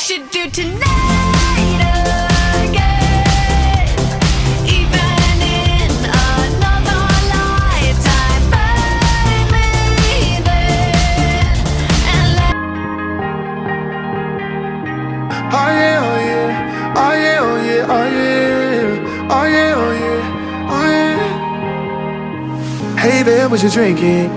should do tonight again, even in another lifetime. Find me there and let. Oh yeah, oh yeah, oh yeah, oh yeah, oh yeah, oh yeah, oh yeah, oh yeah. Hey there, what you drinking?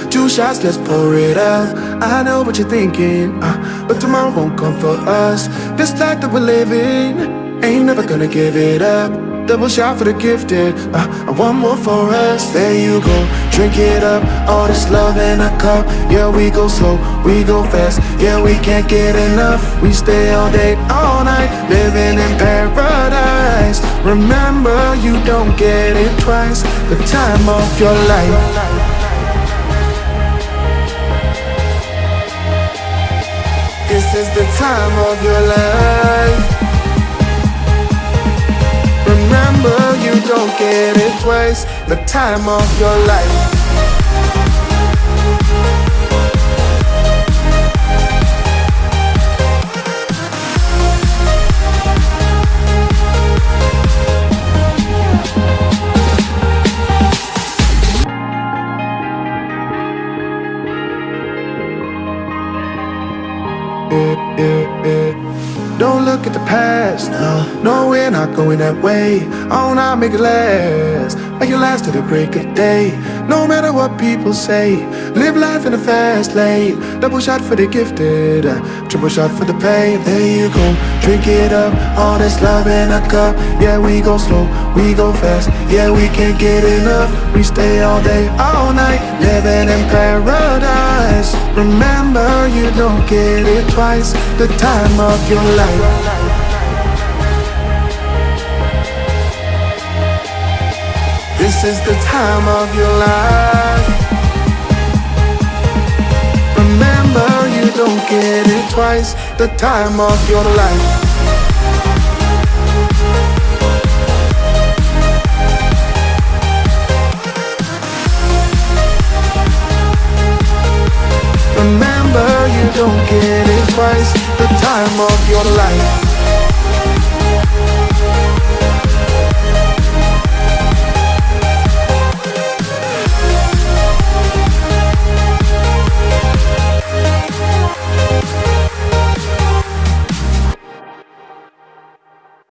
2 shots, let's pour it out. I know what you're thinking, but tomorrow won't come for us. This life that we're living, ain't never gonna give it up. Double shot for the gifted, and one more for us. There you go, drink it up. All this love in a cup. Yeah, we go slow, we go fast. Yeah, we can't get enough. We stay all day, all night, living in paradise. Remember, you don't get it twice. The time of your life. This is the time of your life. Remember, you don't get it twice. The time of your life. Don't look at the past, no, we're not going that way. Oh, now make it last, make it last to the break of day. No matter what people say, live life in a fast lane. Double shot for the gifted, triple shot for the pain. There you go, drink it up, all this love in a cup. Yeah, we go slow, we go fast. Yeah, we can't get enough. We stay all day, all night, living in paradise. Remember, you don't get it twice. The time of your life. This is the time of your life. Remember, you don't get it twice. The time of your life. Remember, you don't get it twice. The time of your life.